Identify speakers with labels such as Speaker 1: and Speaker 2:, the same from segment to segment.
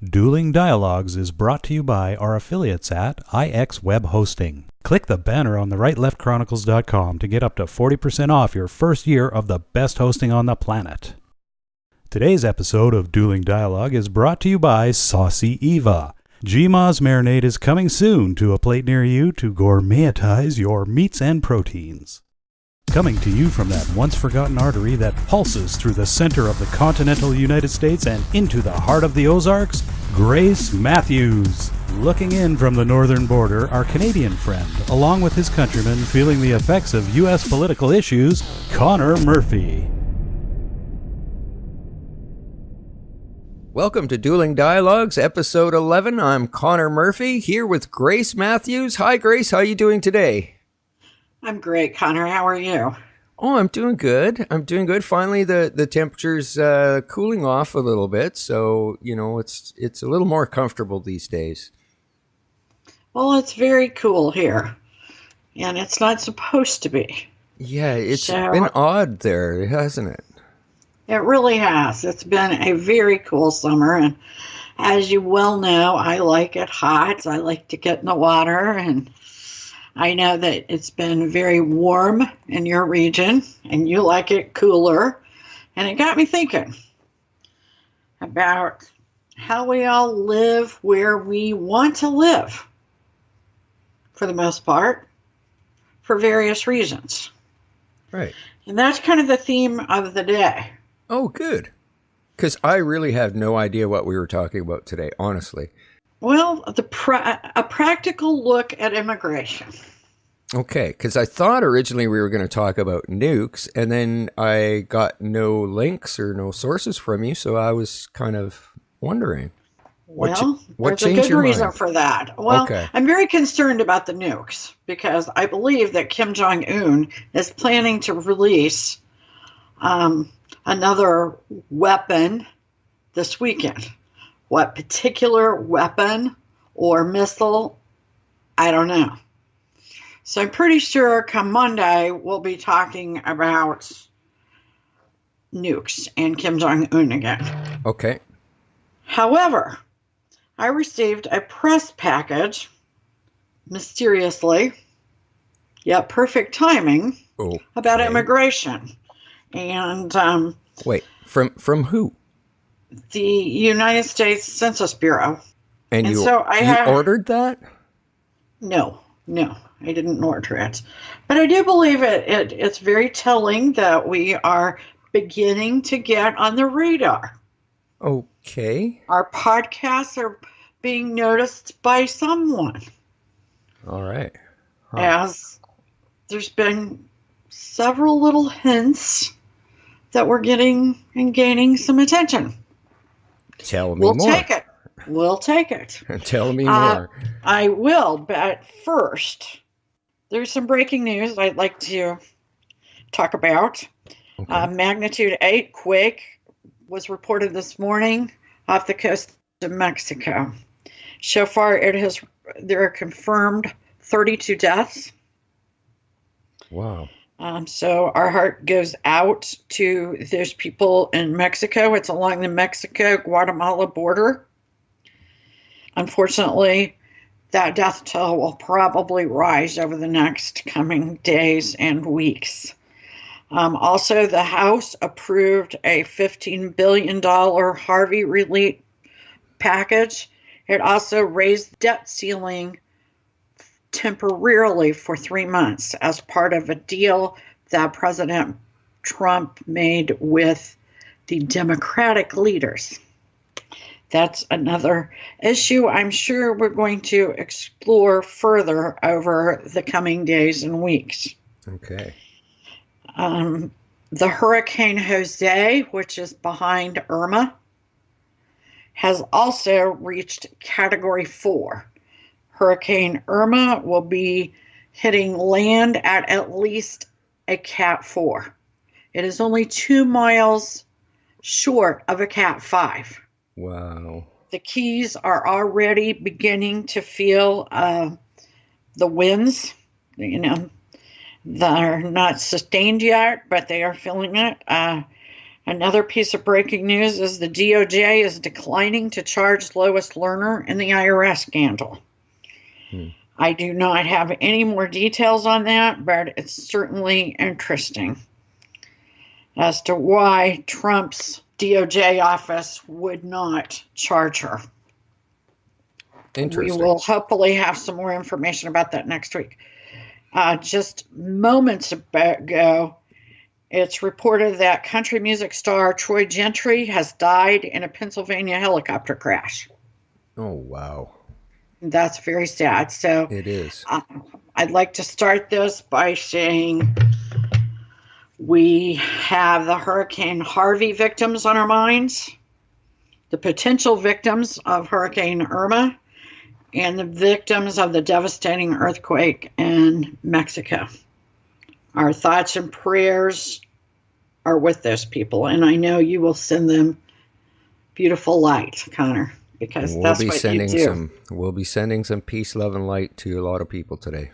Speaker 1: Dueling Dialogues is brought to you by our affiliates at IX Web Hosting. Click the banner on the rightleftchronicles.com to get up to 40% off your first year of the best hosting on the planet. Today's episode of Dueling Dialogue is brought to you by Saucy Eva. GMA's marinade is coming soon to a plate near you to gourmetize your meats and proteins. Coming to you from that once-forgotten artery that pulses through the center of the continental United States and into the heart of the Ozarks, Grace Matthews. Looking in from the northern border, our Canadian friend, along with his countrymen feeling the effects of U.S. political issues, Connor Murphy.
Speaker 2: Welcome to Dueling Dialogues, episode 11. I'm Connor Murphy, here with Grace Matthews. Hi, Grace. How are you doing today?
Speaker 3: I'm great, Connor. How are you?
Speaker 2: Oh, I'm doing good. Finally, the temperature's cooling off a little bit, so, it's a little more comfortable these days.
Speaker 3: Well, it's very cool here, and it's not supposed to be.
Speaker 2: Yeah, it's been odd there, hasn't it?
Speaker 3: It really has. It's been a very cool summer, and as you well know, I like it hot. I like to get in the water, and I know that it's been very warm in your region, and you like it cooler. And it got me thinking about how we all live where we want to live, for the most part, for various reasons.
Speaker 2: Right.
Speaker 3: And that's kind of the theme of the day.
Speaker 2: Oh, good. Because I really have no idea what we were talking about today, honestly.
Speaker 3: Well, a practical look at immigration.
Speaker 2: Okay, because I thought originally we were going to talk about nukes, and then I got no links or no sources from you, so I was kind of wondering.
Speaker 3: Well, there's a good reason for that. Well,
Speaker 2: okay.
Speaker 3: I'm very concerned about the nukes, because I believe that Kim Jong-un is planning to release another weapon this weekend. What particular weapon or missile, I don't know. So I'm pretty sure come Monday we'll be talking about nukes and Kim Jong-un again.
Speaker 2: Okay.
Speaker 3: However, I received a press package, mysteriously, yet perfect timing, about immigration. And
Speaker 2: wait, from who?
Speaker 3: The United States Census Bureau.
Speaker 2: And you ordered that?
Speaker 3: No, I didn't order it. But I do believe it's very telling that we are beginning to get on the radar.
Speaker 2: Okay.
Speaker 3: Our podcasts are being noticed by someone.
Speaker 2: All right.
Speaker 3: As there's been several little hints that we're getting and gaining some attention.
Speaker 2: Tell me more.
Speaker 3: We'll take it.
Speaker 2: Tell me more.
Speaker 3: I will, but first, there's some breaking news I'd like to talk about.
Speaker 2: Okay.
Speaker 3: Magnitude 8 quake was reported this morning off the coast of Mexico. So far, there are confirmed 32 deaths.
Speaker 2: Wow.
Speaker 3: So our heart goes out to those people in Mexico. It's along the Mexico-Guatemala border. Unfortunately, that death toll will probably rise over the next coming days and weeks. Also, the House approved a $15 billion Harvey relief package. It also raised the debt ceiling temporarily for 3 months as part of a deal that President Trump made with the Democratic leaders. That's another issue I'm sure we're going to explore further over the coming days and weeks.
Speaker 2: Okay.
Speaker 3: The Hurricane Jose, which is behind Irma, has also reached Category 4. Hurricane Irma will be hitting land at least a Cat 4. It is only 2 miles short of a Cat 5.
Speaker 2: Wow.
Speaker 3: The Keys are already beginning to feel the winds. They're not sustained yet, but they are feeling it. Another piece of breaking news is the DOJ is declining to charge Lois Lerner in the IRS scandal. I do not have any more details on that, but it's certainly interesting as to why Trump's DOJ office would not charge her.
Speaker 2: Interesting.
Speaker 3: We will hopefully have some more information about that next week. Just moments ago, it's reported that country music star Troy Gentry has died in a Pennsylvania helicopter crash.
Speaker 2: Oh, wow.
Speaker 3: That's very sad. So
Speaker 2: It is.
Speaker 3: I'd like to start this by saying we have the Hurricane Harvey victims on our minds, the potential victims of Hurricane Irma, and the victims of the devastating earthquake in Mexico. Our thoughts and prayers are with those people, and I know you will send them beautiful light, Connor, because that's what you do.
Speaker 2: We'll be sending some peace, love, and light to a lot of people today.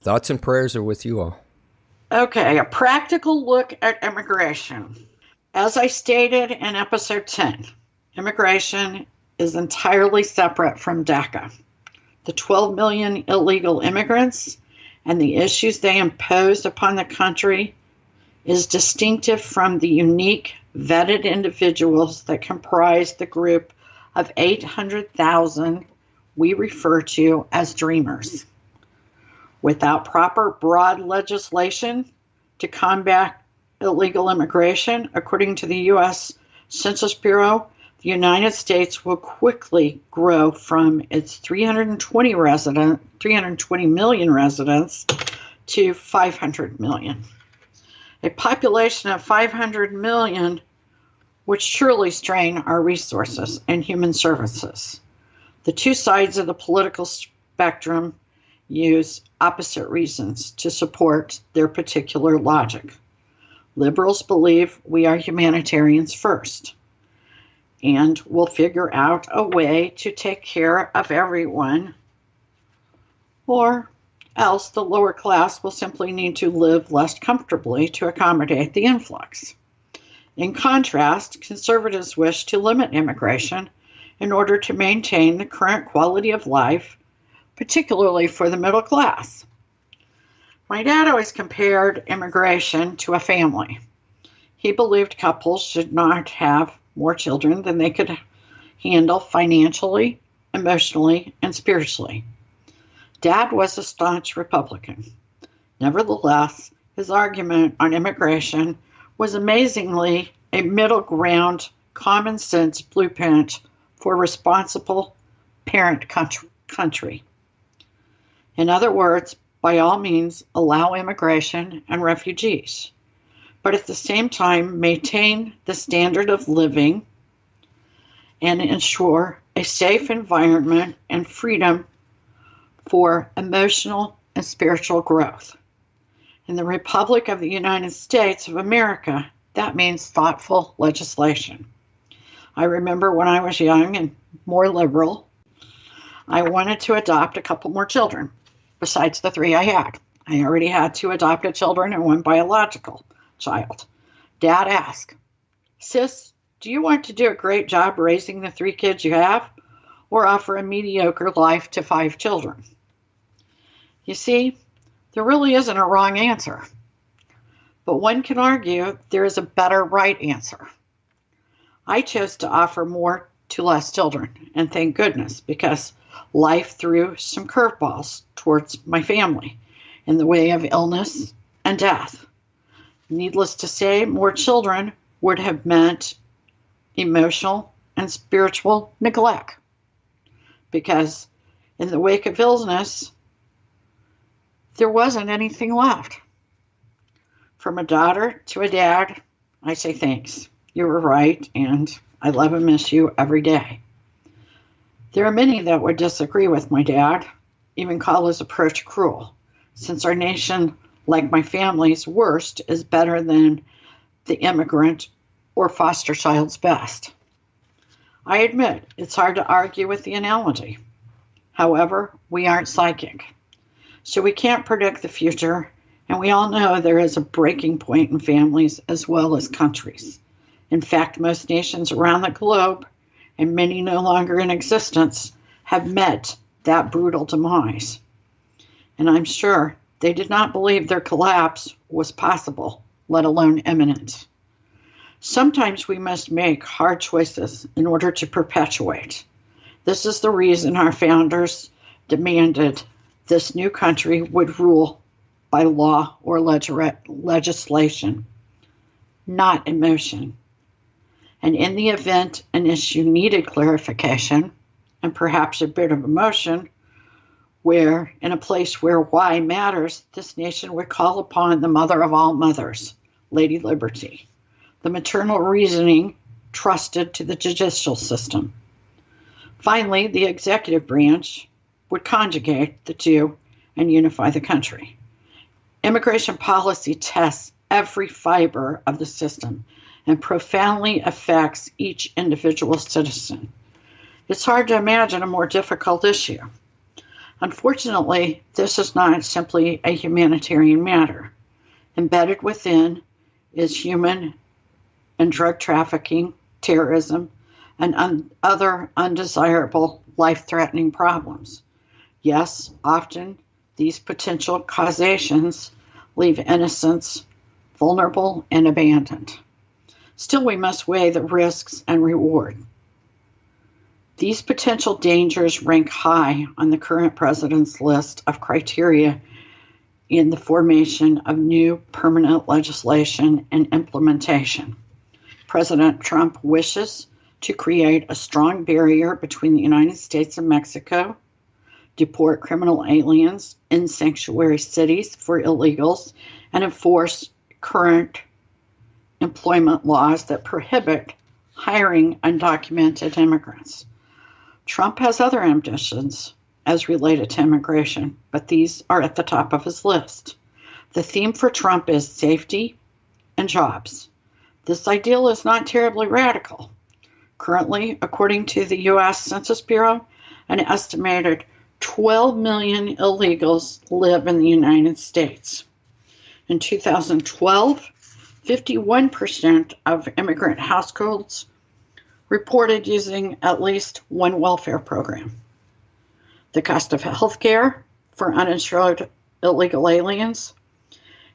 Speaker 2: Thoughts and prayers are with you all.
Speaker 3: Okay, a practical look at immigration. As I stated in episode 10, immigration is entirely separate from DACA. The 12 million illegal immigrants and the issues they impose upon the country is distinctive from the unique vetted individuals that comprise the group of 800,000 we refer to as dreamers. Without proper broad legislation to combat illegal immigration, according to the U.S. Census Bureau, the United States will quickly grow from its 320 million residents to 500 million. A population of 500 million would surely strain our resources and human services. The two sides of the political spectrum use opposite reasons to support their particular logic. Liberals believe we are humanitarians first, and we'll figure out a way to take care of everyone, or else the lower class will simply need to live less comfortably to accommodate the influx. In contrast, conservatives wish to limit immigration in order to maintain the current quality of life, particularly for the middle class. My dad always compared immigration to a family. He believed couples should not have more children than they could handle financially, emotionally, and spiritually. Dad was a staunch Republican. Nevertheless, his argument on immigration was amazingly a middle ground, common sense blueprint for responsible parent country. In other words, by all means, allow immigration and refugees, but at the same time, maintain the standard of living and ensure a safe environment and freedom for emotional and spiritual growth. In the Republic of the United States of America, that means thoughtful legislation. I remember when I was young and more liberal, I wanted to adopt a couple more children besides the 3 I had. I already had 2 adopted children and 1 biological child. Dad asked, "Sis, do you want to do a great job raising the 3 kids you have, or offer a mediocre life to 5 children?" You see, there really isn't a wrong answer, but one can argue there is a better right answer. I chose to offer more to less children, and thank goodness, because life threw some curveballs towards my family in the way of illness and death. Needless to say, more children would have meant emotional and spiritual neglect, because in the wake of illness, there wasn't anything left. From a daughter to a dad, I say thanks. You were right, and I love and miss you every day. There are many that would disagree with my dad, even call his approach cruel, since our nation, like my family's worst, is better than the immigrant or foster child's best. I admit it's hard to argue with the analogy. However, we aren't psychic, so we can't predict the future And we all know there is a breaking point in families as well as countries. In fact, most nations around the globe, and many no longer in existence, have met that brutal demise. And I'm sure they did not believe their collapse was possible, let alone imminent. Sometimes we must make hard choices in order to perpetuate. This is the reason our founders demanded this new country would rule by law or legislation, not emotion. And in the event an issue needed clarification, and perhaps a bit of emotion, where in a place where why matters, this nation would call upon the mother of all mothers, Lady Liberty, the maternal reasoning trusted to the judicial system. Finally, the executive branch would conjugate the two and unify the country. Immigration policy tests every fiber of the system and profoundly affects each individual citizen. It's hard to imagine a more difficult issue. Unfortunately, this is not simply a humanitarian matter. Embedded within is human and drug trafficking, terrorism, and other undesirable, life-threatening problems. Yes, often these potential causations leave innocents vulnerable and abandoned. Still, we must weigh the risks and reward. These potential dangers rank high on the current president's list of criteria in the formation of new permanent legislation and implementation. President Trump wishes to create a strong barrier between the United States and Mexico, deport criminal aliens in sanctuary cities for illegals, and enforce current employment laws that prohibit hiring undocumented immigrants. Trump has other ambitions as related to immigration, but these are at the top of his list. The theme for Trump is safety and jobs. This ideal is not terribly radical. Currently, according to the U.S. Census Bureau, an estimated 12 million illegals live in the United States. In 2012, 51% of immigrant households reported using at least one welfare program. The cost of health care for uninsured illegal aliens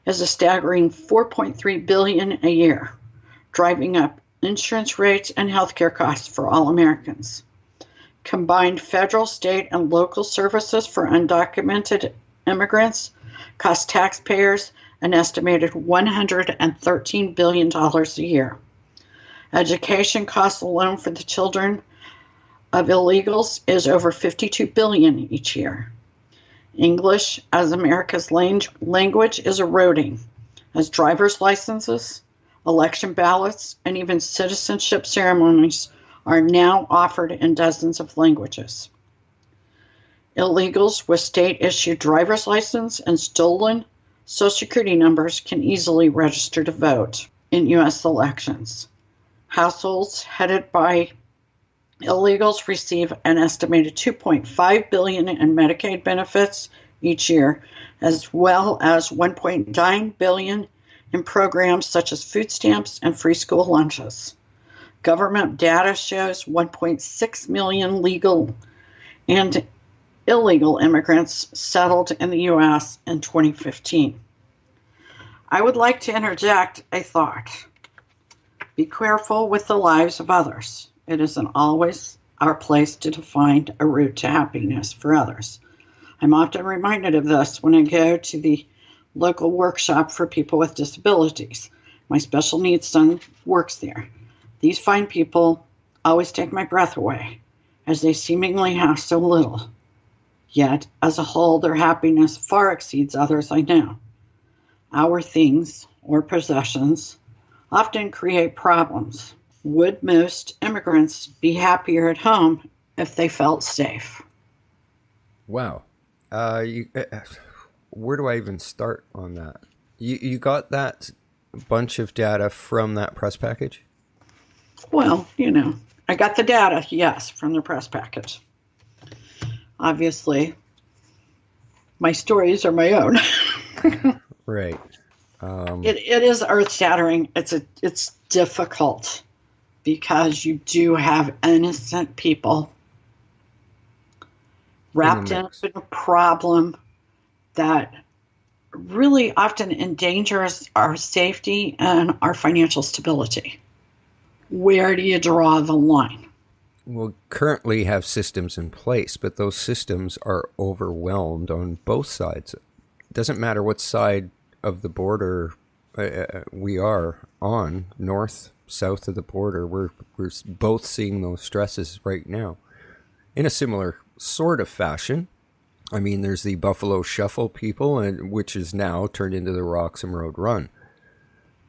Speaker 3: is a staggering $4.3 billion a year, driving up insurance rates and health care costs for all Americans. Combined federal, state, and local services for undocumented immigrants cost taxpayers an estimated $113 billion a year. Education costs alone for the children of illegals is over $52 billion each year. English as America's language is eroding as driver's licenses, election ballots, and even citizenship ceremonies are now offered in dozens of languages. Illegals with state-issued driver's license and stolen Social Security numbers can easily register to vote in U.S. elections. Households headed by illegals receive an estimated $2.5 billion in Medicaid benefits each year, as well as $1.9 billion in programs such as food stamps and free school lunches. Government data shows 1.6 million legal and illegal immigrants settled in the U.S. in 2015. I would like to interject a thought. Be careful with the lives of others. It isn't always our place to define a route to happiness for others. I'm often reminded of this when I go to the local workshop for people with disabilities. My special needs son works there. These fine people always take my breath away, as they seemingly have so little. Yet, as a whole, their happiness far exceeds others I know. Our things, or possessions, often create problems. Would most immigrants be happier at home if they felt safe?
Speaker 2: Wow. Where do I even start on that? You got that bunch of data from that press package?
Speaker 3: Well, I got the data, yes, from the press package. Obviously, my stories are my own.
Speaker 2: Right.
Speaker 3: It is earth-shattering. It's difficult because you do have innocent people wrapped up in a problem that really often endangers our safety and our financial stability. Where do you draw the line?
Speaker 2: We'll currently have systems in place, but those systems are overwhelmed on both sides. It doesn't matter what side of the border we are on, north, south of the border. We're both seeing those stresses right now in a similar sort of fashion. I mean, there's the Buffalo Shuffle people, which is now turned into the Roxham Road Run.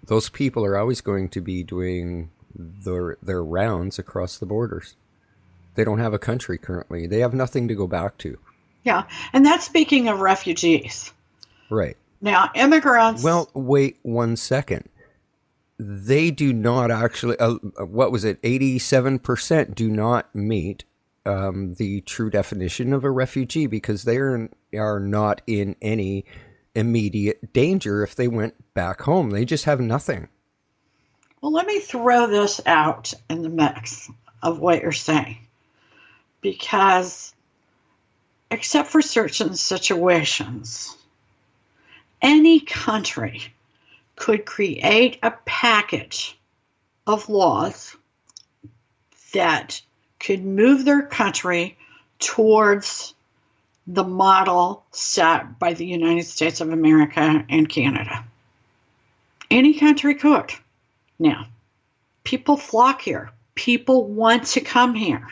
Speaker 2: Those people are always going to be doing their rounds across the borders. They don't have a country currently. They have nothing to go back to.
Speaker 3: Yeah, and that's speaking of refugees.
Speaker 2: Right.
Speaker 3: Now, immigrants...
Speaker 2: Well, wait 1 second. They do not actually, 87% do not meet the true definition of a refugee, because they are not in any immediate danger if they went back home. They just have nothing.
Speaker 3: Well, let me throw this out in the mix of what you're saying, because except for certain situations, any country could create a package of laws that could move their country towards the model set by the United States of America and Canada. Any country could. Now, people flock here. People want to come here.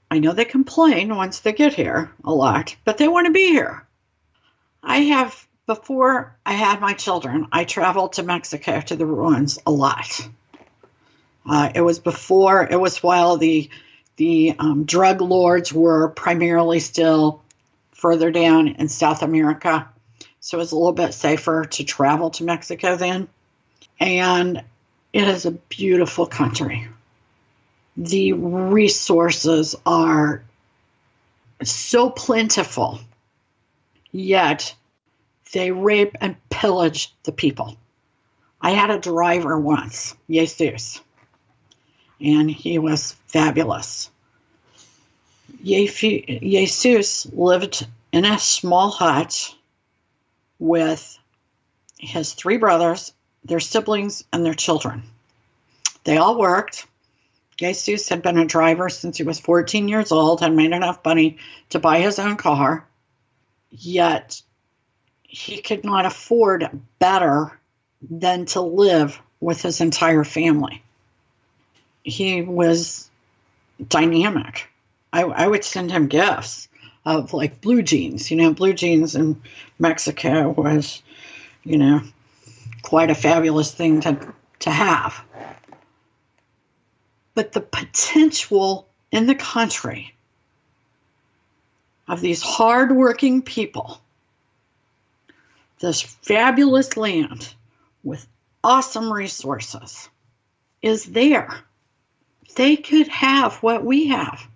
Speaker 3: I know they complain once they get here a lot, but they want to be here. Before I had my children, I traveled to Mexico to the ruins a lot. It was while the drug lords were primarily still further down in South America. So it was a little bit safer to travel to Mexico then. And it is a beautiful country. The resources are so plentiful, yet they rape and pillage the people. I had a driver once, Jesus, and he was fabulous. Jesus lived in a small hut with his 3 brothers, their siblings, and their children. They all worked. Jesus had been a driver since he was 14 years old and made enough money to buy his own car, yet he could not afford better than to live with his entire family. He was dynamic. I would send him gifts of like blue jeans. Blue jeans in Mexico was, quite a fabulous thing to have. But the potential in the country of these hardworking people, this fabulous land with awesome resources, is there. They could have what we have.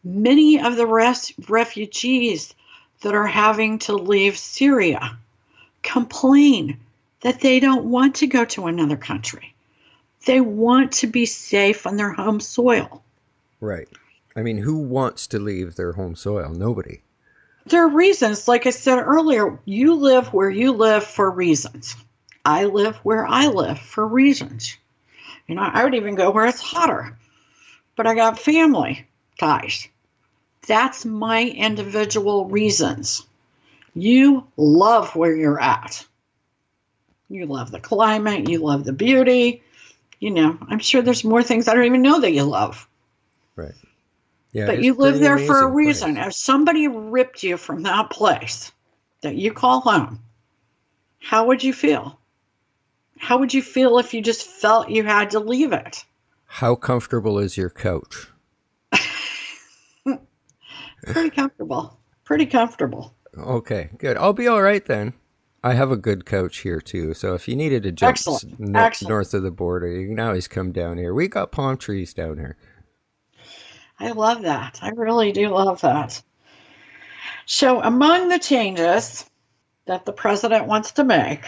Speaker 3: Many of the refugees that are having to leave Syria complain that they don't want to go to another country. They want to be safe on their home soil.
Speaker 2: Right. I mean, who wants to leave their home soil? Nobody.
Speaker 3: There are reasons. Like I said earlier, you live where you live for reasons. I live where I live for reasons. I would even go where it's hotter. But I got family, guys. That's my individual reasons. You love where you're at. You love the climate. You love the beauty. I'm sure there's more things I don't even know that you love.
Speaker 2: Right. Yeah.
Speaker 3: But you live there for a reason. If somebody ripped you from that place that you call home, how would you feel? How would you feel if you just felt you had to leave it?
Speaker 2: How comfortable is your couch?
Speaker 3: Pretty comfortable. Pretty comfortable.
Speaker 2: Okay, good. I'll be all right then. I have a good couch here too. So if you needed to jump north of the border, you can always come down here. We got palm trees down here.
Speaker 3: I love that. I really do love that. So among the changes that the president wants to make.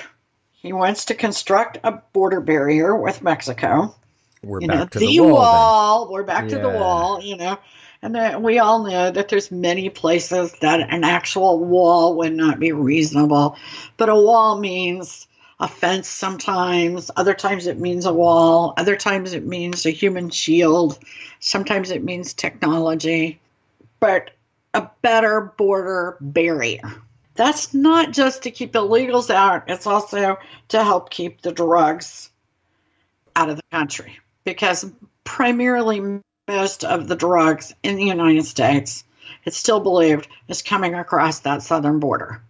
Speaker 3: He wants to construct a border barrier with Mexico.
Speaker 2: We're back to
Speaker 3: the
Speaker 2: the wall.
Speaker 3: We're back to the
Speaker 2: Yeah.
Speaker 3: wall, And then we all know that there's many places that an actual wall would not be reasonable. But a wall means a fence sometimes. Other times it means a wall. Other times it means a human shield. Sometimes it means technology. But a better border barrier. That's not just to keep illegals out. It's also to help keep the drugs out of the country. Because primarily most of the drugs in the United States, it's still believed, is coming across that southern border.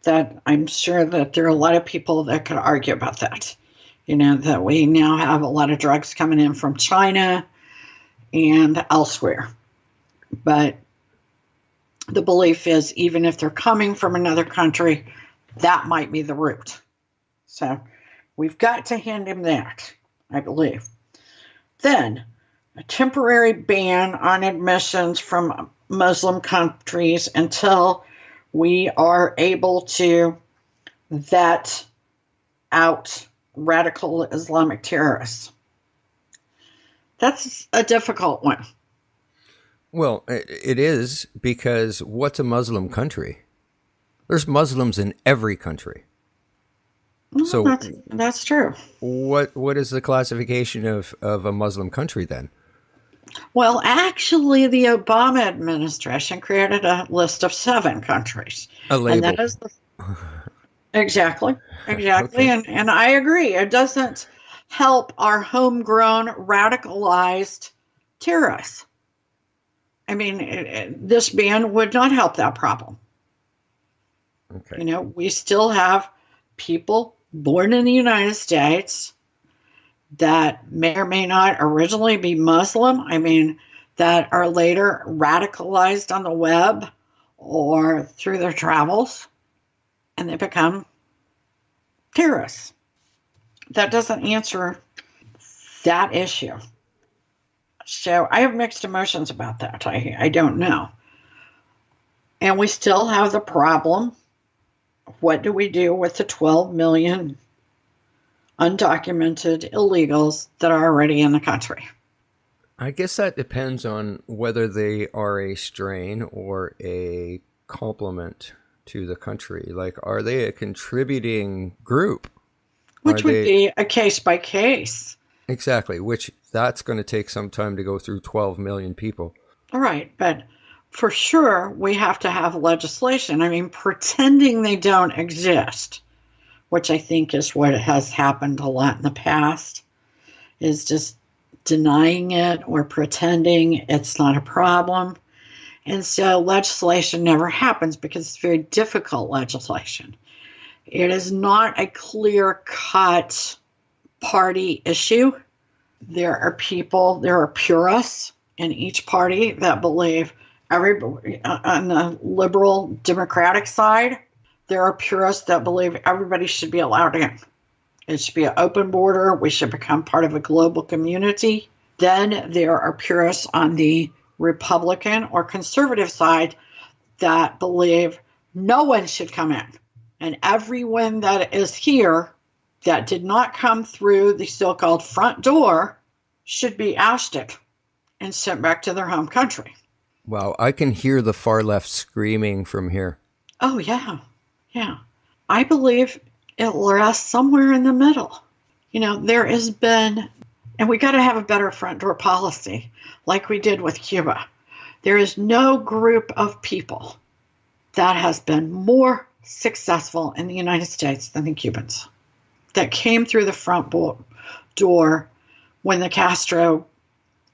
Speaker 3: That I'm sure that there are a lot of people that could argue about that. That we now have a lot of drugs coming in from China and elsewhere. But the belief is even if they're coming from another country, that might be the route. So we've got to hand him that, I believe. Then, a temporary ban on admissions from Muslim countries until we are able to vet out radical Islamic terrorists. That's a difficult one.
Speaker 2: Well, it is, because what's a Muslim country? There's Muslims in every country. So
Speaker 3: that's true.
Speaker 2: What is the classification of a Muslim country then?
Speaker 3: Well, actually, the Obama administration created a list of 7 countries.
Speaker 2: A label.
Speaker 3: And that is exactly.
Speaker 2: Okay.
Speaker 3: And I agree. It doesn't help our homegrown radicalized terrorists. I mean, this ban would not help that problem.
Speaker 2: Okay.
Speaker 3: We still have people born in the United States that may or may not originally be Muslim. I mean, that are later radicalized on the web or through their travels, and they become terrorists. That doesn't answer that issue. So I have mixed emotions about that. I don't know. And we still have the problem. What do we do with the 12 million undocumented illegals that are already in the country?
Speaker 2: I guess that depends on whether they are a strain or a complement to the country. Like, are they a contributing group?
Speaker 3: Which would be a case by case.
Speaker 2: Exactly, which that's going to take some time to go through 12 million people.
Speaker 3: All right, but for sure we have to have legislation. I mean, pretending they don't exist, which I think is what has happened a lot in the past, is just denying it or pretending it's not a problem. And so legislation never happens because it's very difficult legislation. It is not a clear-cut party issue. There are purists in each party that believe everybody, on the liberal Democratic side, there are purists that believe everybody should be allowed in. It should be an open border. We should become part of a global community. Then there are purists on the Republican or conservative side that believe no one should come in. And everyone that is here that did not come through the so-called front door should be ousted and sent back to their home country.
Speaker 2: Wow, I can hear the far left screaming from here.
Speaker 3: Oh, yeah. Yeah. I believe it rests somewhere in the middle. There has been, and we got to have a better front door policy like we did with Cuba. There is no group of people that has been more successful in the United States than the Cubans that came through the front door when the Castro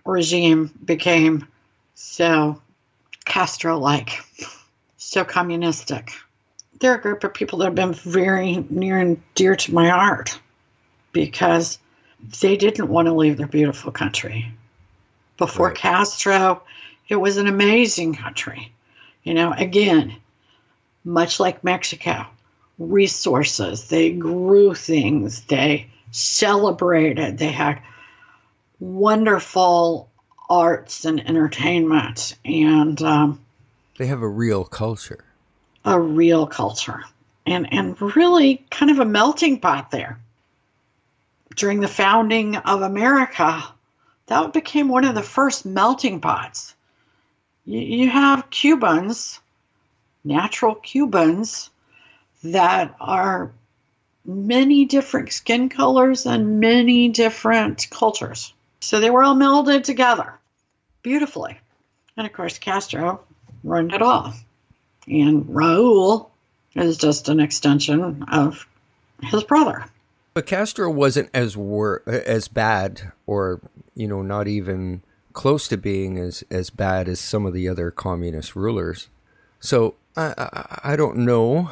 Speaker 3: regime became so Castro-like, so communistic. They're a group of people that have been very near and dear to my heart because they didn't want to leave their beautiful country. Before
Speaker 2: Right.
Speaker 3: Castro, it was an amazing country. Again, much like Mexico, resources. They grew things. They celebrated. They had wonderful arts and entertainment. And
Speaker 2: They have a real culture.
Speaker 3: a real culture and really kind of a melting pot there. During the founding of America, that became one of the first melting pots. You have Cubans, natural Cubans, that are many different skin colors and many different cultures. So they were all melded together beautifully. And of course, Castro ruined it all. And Raul is just an extension of his brother.
Speaker 2: But Castro wasn't as bad, or not even close to being as bad as some of the other communist rulers. So I don't know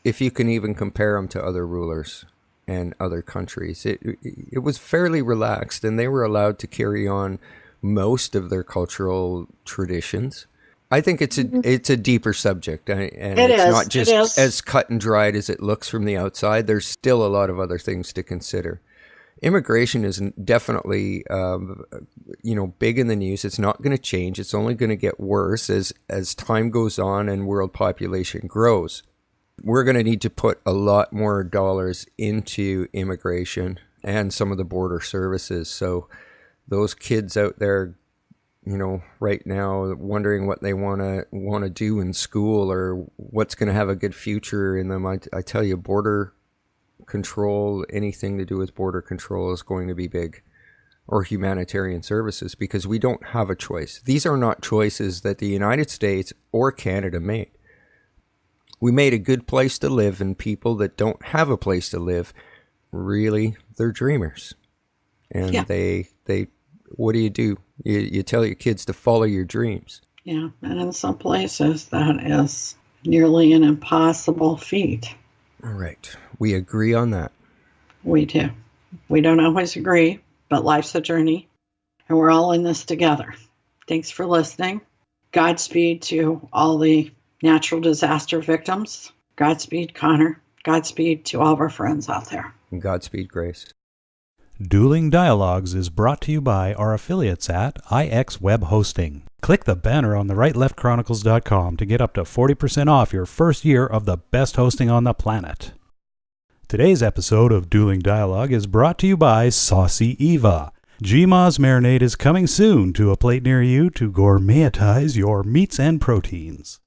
Speaker 2: if you can even compare him to other rulers and other countries. It was fairly relaxed, and they were allowed to carry on most of their cultural traditions. I think it's a deeper subject, and it's not just as cut and dried as it looks from the outside. There's still a lot of other things to consider. Immigration is definitely, big in the news. It's not going to change. It's only going to get worse as time goes on and world population grows. We're going to need to put a lot more dollars into immigration and some of the border services. So those kids out there, right now wondering what they want to do in school or what's going to have a good future in them, I tell you, border control, anything to do with border control is going to be big, or humanitarian services, because we don't have a choice. These are not choices that the United States or Canada made. We made a good place to live, and people that don't have a place to live, really, they're dreamers. And they what do? You tell your kids to follow your dreams.
Speaker 3: Yeah, and in some places that is nearly an impossible feat.
Speaker 2: All right. We agree on that.
Speaker 3: We do. We don't always agree, but life's a journey, and we're all in this together. Thanks for listening. Godspeed to all the natural disaster victims. Godspeed, Connor. Godspeed to all of our friends out there.
Speaker 2: And Godspeed, Grace.
Speaker 1: Dueling Dialogues is brought to you by our affiliates at IX Web Hosting. Click the banner on the rightleftchronicles.com to get up to 40% off your first year of the best hosting on the planet. Today's episode of Dueling Dialogue is brought to you by Saucy Eva. GMA's marinade is coming soon to a plate near you to gourmetize your meats and proteins.